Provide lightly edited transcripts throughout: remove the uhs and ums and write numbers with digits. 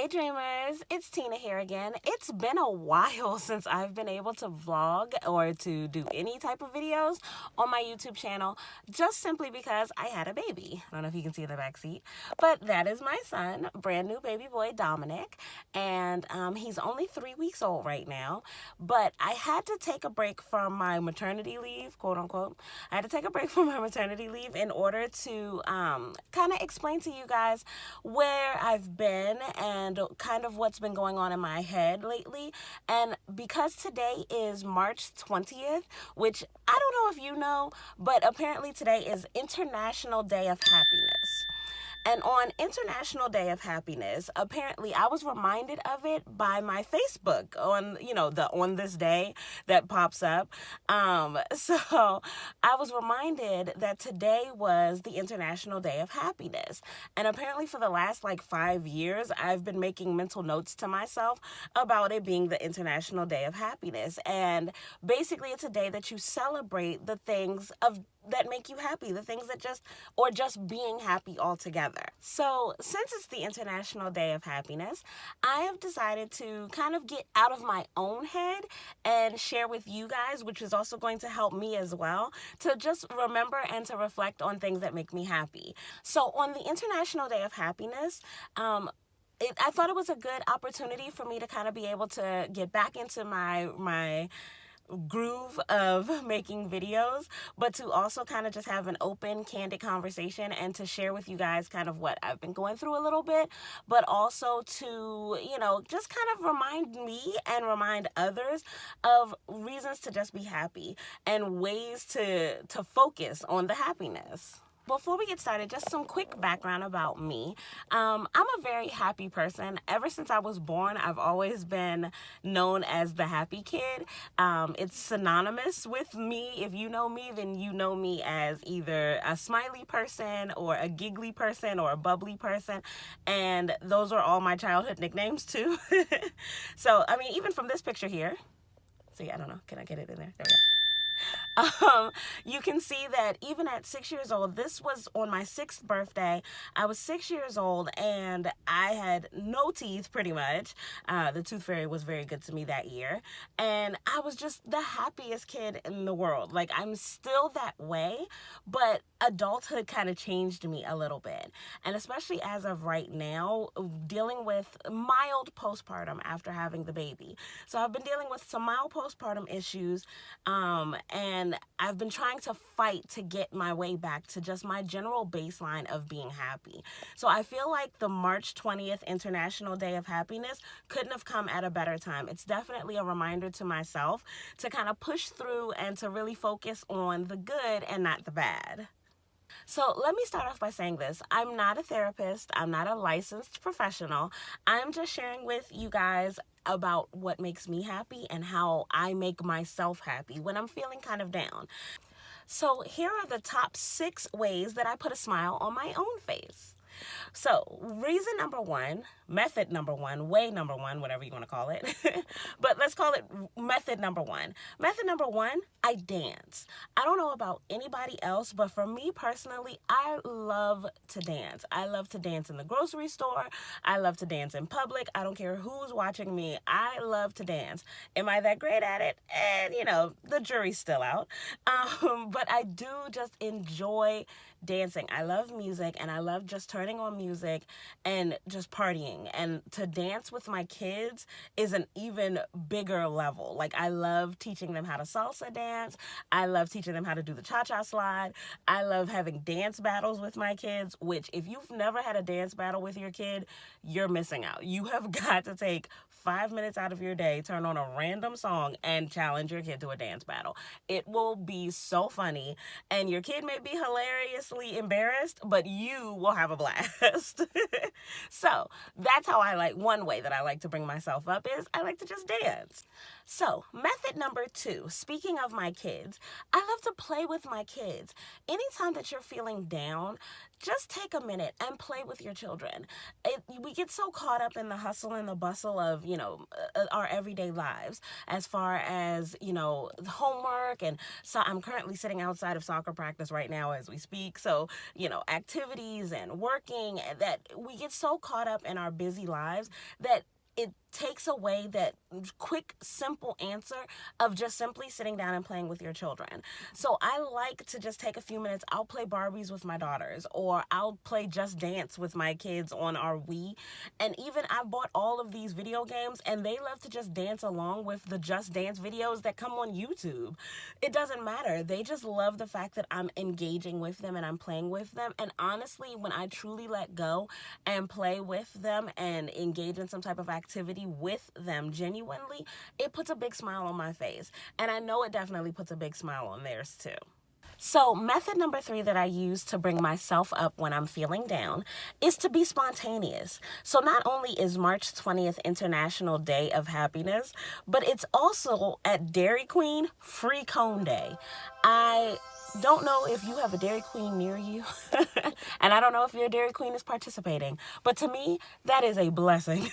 Hey dreamers, it's Tina here again. It's been a while since I've been able to vlog or to do any type of videos on my YouTube channel, just simply because I had a baby. I don't know if you can see in the back seat, but that is my son, brand new baby boy Dominic, and he's only 3 weeks old right now. But I had to take a break from my maternity leave, quote unquote. I had to take a break from my maternity leave in order to kind of explain to you guys where I've been and kind of what's been going on in my head lately. And because today is March 20th, which I don't know if you know, but apparently today is International Day of Happiness. And on International Day of Happiness, apparently I was reminded of it by my Facebook on, the on this day that pops up. So I was reminded that today was the International Day of Happiness. And apparently for the last 5 years, I've been making mental notes to myself about it being the International Day of Happiness. And basically it's a day that you celebrate the things that make you happy, the things that just being happy altogether. So since it's the International Day of Happiness, I have decided to kind of get out of my own head and share with you guys, which is also going to help me as well, to just remember and to reflect on things that make me happy. So on the International Day of Happiness, I thought it was a good opportunity for me to kind of be able to get back into my groove of making videos, but to also kind of just have an open, candid conversation and to share with you guys kind of what I've been going through a little bit, but also to, just kind of remind me and remind others of reasons to just be happy and ways to focus on the happiness. Before we get started, just some quick background about me. I'm a very happy person. Ever since I was born, I've always been known as the happy kid. It's synonymous with me. If you know me, then you know me as either a smiley person or a giggly person or a bubbly person. And those are all my childhood nicknames too. So, even from this picture here, see, I don't know, can I get it in there? There we go. You can see that even at 6 years old, this was on my 6th birthday. I was 6 years old and I had no teeth pretty much. The tooth fairy was very good to me that year. And I was just the happiest kid in the world. I'm still that way, but adulthood kind of changed me a little bit. And especially as of right now, dealing with mild postpartum after having the baby. So I've been dealing with some mild postpartum issues, and I've been trying to fight to get my way back to just my general baseline of being happy. So I feel like the March 20th International Day of Happiness couldn't have come at a better time. It's definitely a reminder to myself to kind of push through and to really focus on the good and not the bad. So let me start off by saying this. I'm not a therapist. I'm not a licensed professional. I'm just sharing with you guys about what makes me happy and how I make myself happy when I'm feeling kind of down. So here are the top 6 ways that I put a smile on my own face. So reason number 1, method number 1, way number 1, whatever you want to call it, but let's call it method number 1. Method number 1, I dance. I don't know about anybody else, but for me personally, I love to dance. I love to dance in the grocery store. I love to dance in public. I don't care who's watching me. I love to dance. Am I that great at it? And, the jury's still out. But I do just enjoy dancing. I love music and I love just turning on music and just partying. And to dance with my kids is an even bigger level. I love teaching them how to salsa dance. I love teaching them how to do the cha-cha slide. I love having dance battles with my kids, which if you've never had a dance battle with your kid, you're missing out. You have got to take 5 minutes out of your day, turn on a random song, and challenge your kid to a dance battle. It will be so funny, and your kid may be hilariously embarrassed, but you will have a blast. So that's how one way that I like to bring myself up is I like to just dance. So, method number 2, speaking of my kids, I love to play with my kids. Anytime that you're feeling down, just take a minute and play with your children. We get so caught up in the hustle and the bustle of, our everyday lives as far as, homework. And so I'm currently sitting outside of soccer practice right now as we speak. So, activities and working, that we get so caught up in our busy lives that it takes away that quick, simple answer of just simply sitting down and playing with your children. So I like to just take a few minutes. I'll play Barbies with my daughters, or I'll play Just Dance with my kids on our Wii. And even I bought all of these video games, and they love to just dance along with the Just Dance videos that come on YouTube. It doesn't matter. They just love the fact that I'm engaging with them and I'm playing with them. And honestly, when I truly let go and play with them and engage in some type of activity with them genuinely, it puts a big smile on my face. And I know it definitely puts a big smile on theirs too. So, method number 3 that I use to bring myself up when I'm feeling down is to be spontaneous. So, not only is March 20th International Day of Happiness, but it's also at Dairy Queen Free Cone Day. I don't know if you have a Dairy Queen near you, and I don't know if your Dairy Queen is participating, but to me, that is a blessing.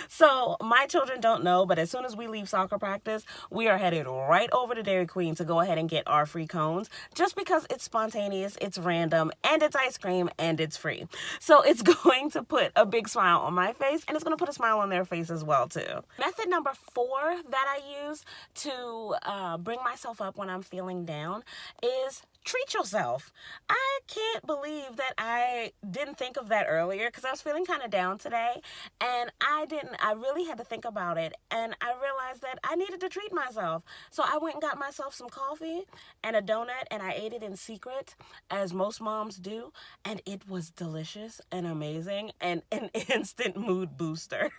So my children don't know, but as soon as we leave soccer practice, we are headed right over to Dairy Queen to go ahead and get our free cones, just because it's spontaneous, it's random, and it's ice cream, and it's free. So it's going to put a big smile on my face, and it's going to put a smile on their face as well, too. Method number 4 that I use to bring myself up when I'm feeling down is treat yourself. I can't believe that I didn't think of that earlier, because I was feeling kind of down today, and I really had to think about it, and I realized that I needed to treat myself. So I went and got myself some coffee and a donut, and I ate it in secret, as most moms do, and it was delicious and amazing and an instant mood booster.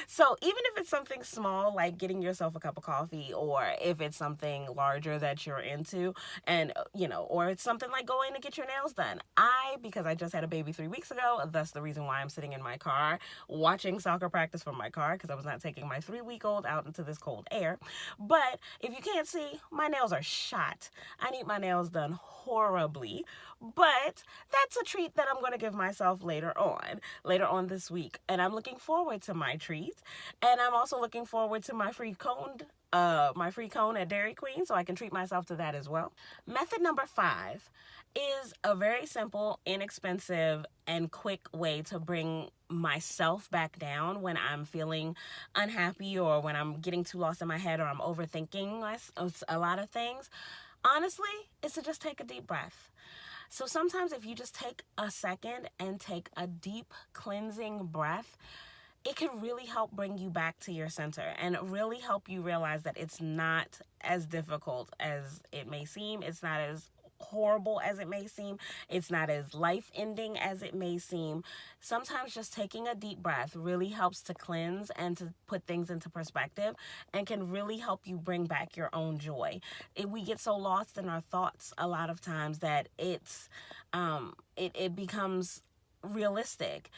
So even if it's something small like getting yourself a cup of coffee, or if it's something larger that you're into, and or it's something like going to get your nails done. Because I just had a baby 3 weeks ago, that's the reason why I'm sitting in my car watching soccer practice from my car, because I was not taking my 3-week-old out into this cold air. But if you can't see, my nails are shot. I need my nails done horribly, but that's a treat that I'm going to give myself later on this week, and I'm looking forward to my treat. And I'm also looking forward to my free cone at Dairy Queen, so I can treat myself to that as well. Method number 5 is a very simple, inexpensive, and quick way to bring myself back down when I'm feeling unhappy, or when I'm getting too lost in my head, or I'm overthinking a lot of things. Honestly, it's to just take a deep breath. So sometimes if you just take a second and take a deep cleansing breath, it can really help bring you back to your center, and really help you realize that it's not as difficult as it may seem. It's not as horrible as it may seem. It's not as life-ending as it may seem. Sometimes just taking a deep breath really helps to cleanse and to put things into perspective, and can really help you bring back your own joy. We get so lost in our thoughts a lot of times that it becomes realistic.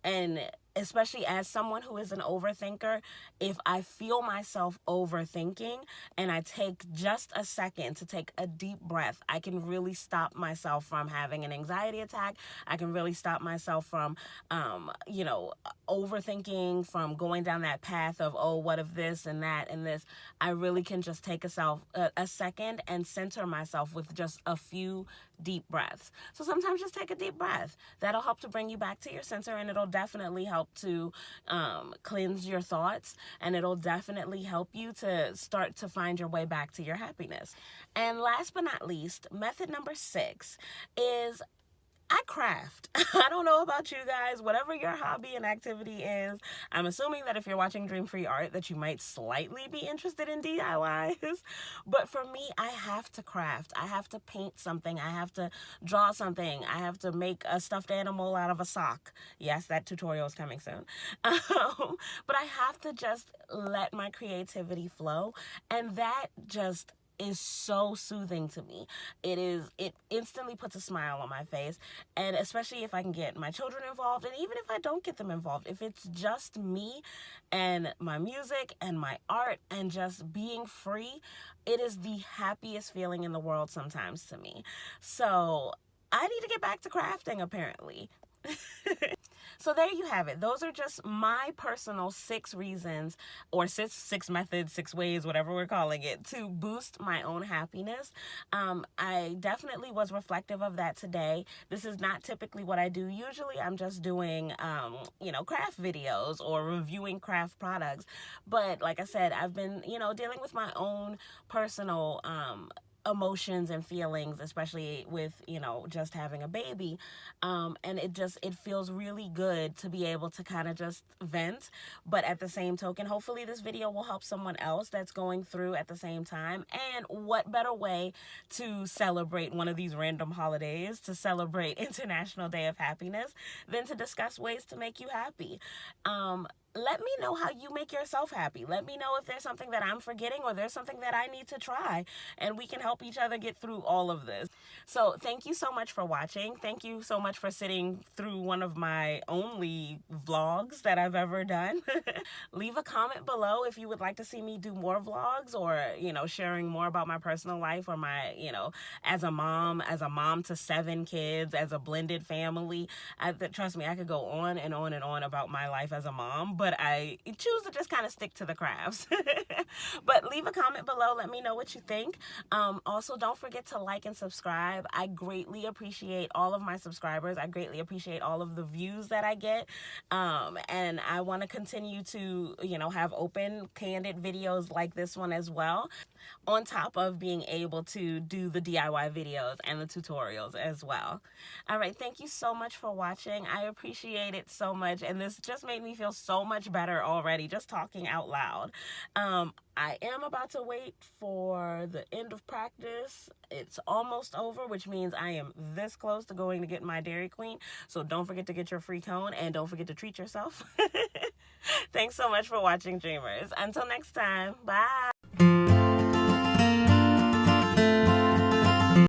And especially as someone who is an overthinker, if I feel myself overthinking and I take just a second to take a deep breath, I can really stop myself from having an anxiety attack. I can really stop myself from, overthinking, from going down that path of, oh, what if this and that and this. I really can just take a second and center myself with just a few deep breaths. So sometimes just take a deep breath. That'll help to bring you back to your center, and it'll definitely help to cleanse your thoughts, and it'll definitely help you to start to find your way back to your happiness. And last but not least, method number 6 is I craft. I don't know about you guys, whatever your hobby and activity is. I'm assuming that if you're watching Dream Free Art, that you might slightly be interested in DIYs. But for me, I have to craft. I have to paint something. I have to draw something. I have to make a stuffed animal out of a sock. Yes, that tutorial is coming soon. But I have to just let my creativity flow. And that just is so soothing to me. It instantly puts a smile on my face, and especially if I can get my children involved, and even if I don't get them involved, if it's just me and my music and my art and just being free, it is the happiest feeling in the world sometimes to me. So I need to get back to crafting, apparently. So there you have it. Those are just my personal 6 reasons, or six methods, 6 ways, whatever we're calling it, to boost my own happiness. I definitely was reflective of that today. This is not typically what I do. Usually I'm just doing, craft videos or reviewing craft products. But like I said, I've been, dealing with my own personal emotions and feelings, especially with just having a baby, and it feels really good to be able to kind of just vent. But at the same token, hopefully this video will help someone else that's going through at the same time. And what better way to celebrate one of these random holidays, to celebrate International Day of Happiness, than to discuss ways to make you happy. Let me know how you make yourself happy. Let me know if there's something that I'm forgetting or there's something that I need to try, and we can help each other get through all of this. So thank you so much for watching. Thank you so much for sitting through one of my only vlogs that I've ever done. Leave a comment below if you would like to see me do more vlogs, or, sharing more about my personal life, or my, as a mom to 7 kids, as a blended family. Trust me, I could go on and on and on about my life as a mom, but I choose to just kind of stick to the crafts. But leave a comment below. Let me know what you think. Also, don't forget to like and subscribe. I greatly appreciate all of my subscribers. I greatly appreciate all of the views that I get. And I want to continue to, have open, candid videos like this one as well, on top of being able to do the DIY videos and the tutorials as well. All right, thank you so much for watching. I appreciate it so much, and this just made me feel so much better already, just talking out loud. I am about to wait for the end of practice. It's almost over, which means I am this close to going to get my Dairy Queen. So don't forget to get your free cone, and don't forget to treat yourself. Thanks so much for watching, Dreamers. Until next time, bye.